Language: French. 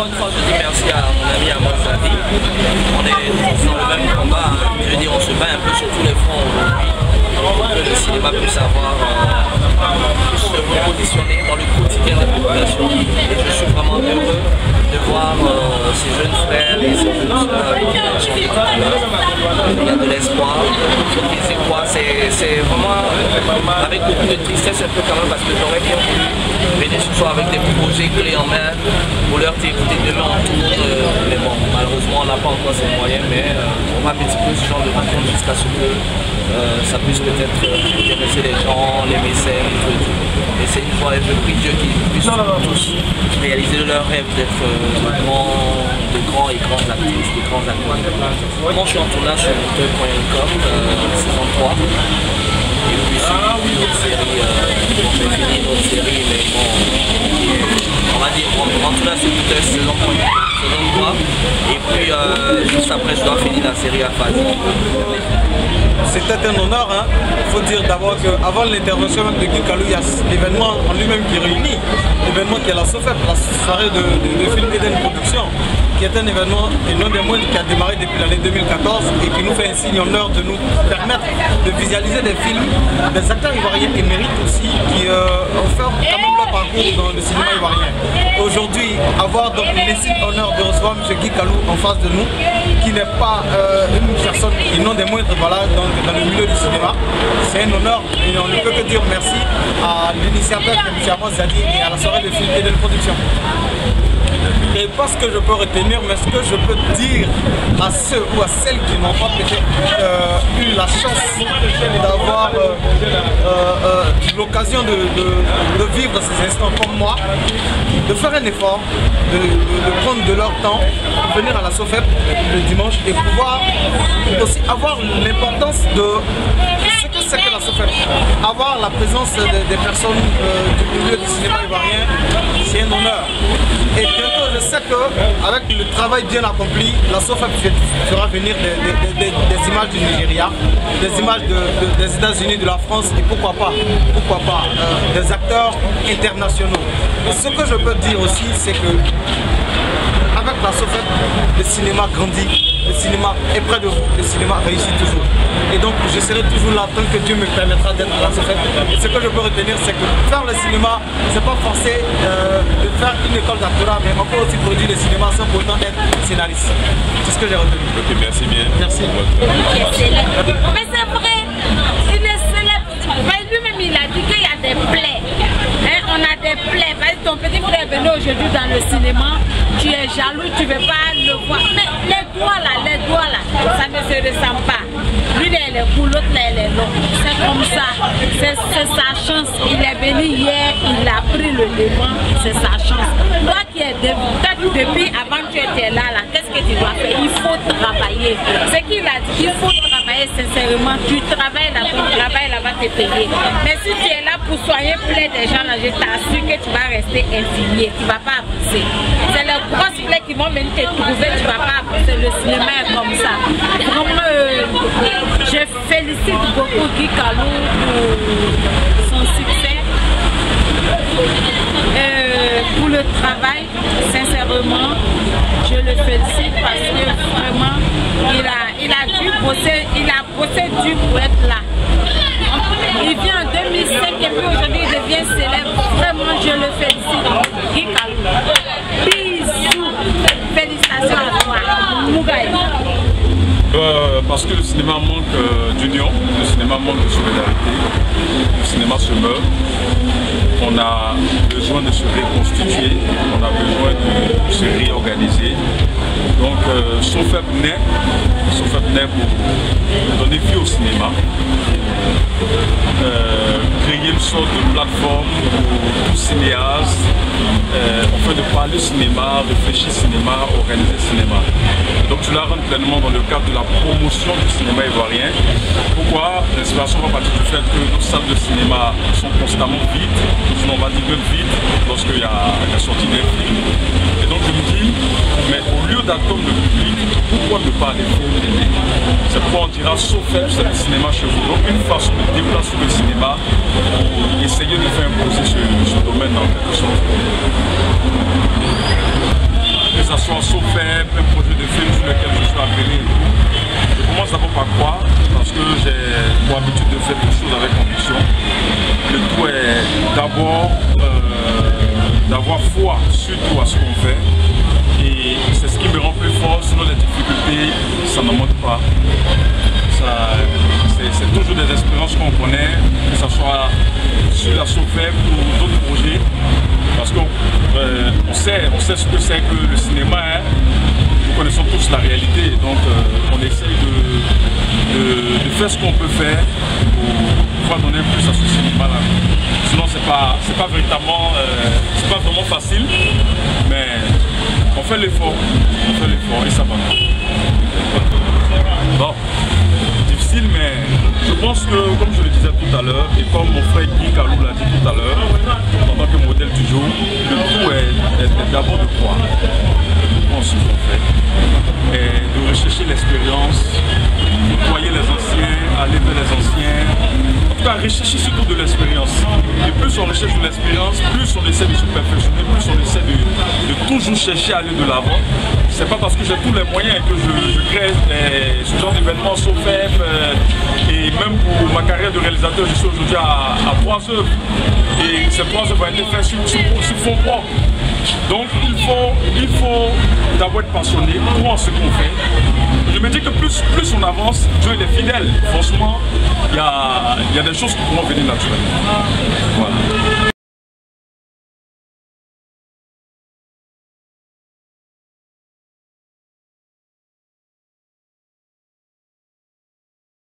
Encore une fois, je dis merci à mon ami Amos Zadi. On est tous dans le même combat. Hein. Je veux dire, on se bat un peu sur tous les fronts aujourd'hui. Que le cinéma puisse avoir se repositionner dans le quotidien de la population. Et je suis vraiment heureux de voir ces jeunes frères et ces jeunes sœurs qui sont des couleurs. Il y a de l'espoir. C'est vraiment avec beaucoup de tristesse un peu quand même parce que j'aurais bien voulu venir ce soir avec des projets clés en main pour leur dire écoutez demain on tourne. Mais bon, malheureusement on n'a pas encore ces moyens, mais on va multiplier ce genre de rencontres jusqu'à ce que ça puisse peut-être intéresser les gens, les mécènes, tout. Et c'est une fois, je prie Dieu qu'ils puissent tous réaliser leur rêve d'être de grands et grandes actrices, de grands acteurs. Moi je suis en tournage sur Monteuil.com, saison 3. Et puis c'est une autre série, on fait finir une autre série, mais bon, on va dire, en tout cas c'est Monteuil saison 3. Et puis juste après je dois finir la série à Fazi. C'était un honneur, hein. Il faut dire d'abord qu'avant l'intervention de Guy Kalou, il y a l'événement en lui-même qui réunit, l'événement qui est la SOFEP, la soirée de film Eden Production, qui est un événement et non des moindres qui a démarré depuis l'année 2014 et qui nous fait un signe honneur de nous permettre de visualiser des films, des acteurs ivoiriens émérites aussi, qui ont fait quand même leur parcours dans le cinéma ivoirien. Aujourd'hui, avoir donc l'insigne honneur de recevoir M. Guy Kalou en face de nous, qui n'est pas une personne et non des moindres, voilà, dans le milieu du cinéma. C'est un honneur et on ne peut que dire merci à l'initiateur qui est M. Amos Zadi et à la soirée de film Eden Production. Et pas ce que je peux retenir, mais ce que je peux dire à ceux ou à celles qui n'ont pas peut-être eu la chance d'avoir l'occasion de vivre ces instants comme moi, de faire un effort, de prendre de leur temps, venir à la SOFEP le dimanche et pouvoir aussi avoir l'importance de ce que c'est que la SOFEP. Avoir la présence des personnes du milieu du cinéma ivoirien, c'est un honneur. Et bientôt, je sais qu'avec le travail bien accompli, la SOFEP fera venir des images du Nigeria, des images des États-Unis, de la France et pourquoi pas des acteurs internationaux. Et ce que je peux dire aussi, c'est que avec la SOFEP, le cinéma grandit. Le cinéma est près de vous, le cinéma réussit toujours. Et donc je serai toujours là tant que Dieu me permettra d'être à la SOFEP. Et ce que je peux retenir, c'est que faire le cinéma, c'est pas forcé de faire une école d'actorat, mais on peut aussi produire le cinéma sans pourtant être scénariste. C'est ce que j'ai retenu. Ok, merci bien. Merci. Mais c'est vrai, il est célèbre. Lui-même, il a dit qu'il y a des plaies. Hein, on a des plaies. Ton petit frère est venu aujourd'hui dans le cinéma, tu es jaloux, tu ne veux pas le voir. Mais les doigts là, ça ne se ressemble pas. Lui, il est cool, l'autre là, il est long. C'est comme ça. C'est sa chance. Il est venu hier, il a pris le devant, c'est sa chance. Toi qui es depuis avant que tu étais là, qu'est-ce que tu dois faire? Il faut travailler. C'est qu'il a dit, il faut travailler sincèrement. Tu travailles là, ton travail là va te payer. Mais si tu es là pour soigner plein des gens là, je t'assure que tu vas rester infilié, tu ne vas pas avancer. C'est les grosses plaies qui vont venir te trouver, tu ne vas pas avancer. Le cinéma est comme ça. Vraiment, je félicite beaucoup Guy Kalou pour son succès, pour le travail. Sincèrement, je le félicite parce que vraiment, il a dû bosser, dur pour être là. Il vient en 2005 et puis aujourd'hui il devient célèbre. Vraiment, je le félicite. Guy Kalou. Bisous. Félicitations à toi. Mougaï. Parce que le cinéma manque d'union, le cinéma manque de solidarité, le cinéma se meurt. On a besoin de se reconstituer, on a besoin de se réorganiser. Donc SOFEP naît pour donner vie au cinéma, créer une sorte de plateforme pour tous cinéastes, afin de parler cinéma, réfléchir cinéma, organiser cinéma. Donc tu la rentres pleinement dans le cadre de la promotion du cinéma ivoirien. Pourquoi? L'inspiration va partir du fait que nos salles de cinéma sont constamment vides, sinon on va dire même vides lorsqu'il y a la sortie d'un film. Et donc je me dis, mais au lieu d'attendre le public, pourquoi ne pas aller faire l'aider? C'est pourquoi on dira SOFEP, c'est le cinéma chez vous. Donc une façon de déplacer le cinéma pour essayer de faire imposer ce domaine en quelque sorte. soit SOFEP, un projet de film sur lequel je suis appelé. Je commence d'abord par croire, parce que j'ai pour habitude de faire des choses avec conviction. Le tout est d'abord d'avoir foi surtout à ce qu'on fait. Et c'est ce qui me rend plus fort, sinon les difficultés, ça ne monte pas. C'est toujours des expériences qu'on connaît, que ce soit sur la SOFEP ou d'autres projets. Parce qu'on sait ce que c'est que le cinéma, hein. Nous connaissons tous la réalité, donc on essaye de faire ce qu'on peut faire pour pouvoir donner plus à ce cinéma-là. Sinon, c'est pas véritablement, c'est pas vraiment facile, mais on fait l'effort et ça va. Bon, difficile, mais je pense que, comme je le disais tout à l'heure, et comme mon frère Guy Kalou l'a dit tout à l'heure, en tant que modèle du jour, le tout est d'abord de croire en ce qu'on fait, et de rechercher l'expérience, côtoyer les anciens, aller vers les anciens, en tout cas rechercher surtout de l'expérience. Et plus on recherche de l'expérience, plus on essaie de se perfectionner, plus on essaie de toujours chercher à aller de l'avant. C'est pas parce que j'ai tous les moyens que je crée ce genre d'événements SOFEP, et même pour ma carrière de réalisateur, je suis aujourd'hui à 3 œuvres. Et ces 3 œuvres ont été faites sur fond propre. Donc il faut d'abord être passionné, croire en ce qu'on fait. Je me dis que plus on avance, Dieu il est fidèle. Franchement, il y a des choses qui pourront venir naturellement. Voilà.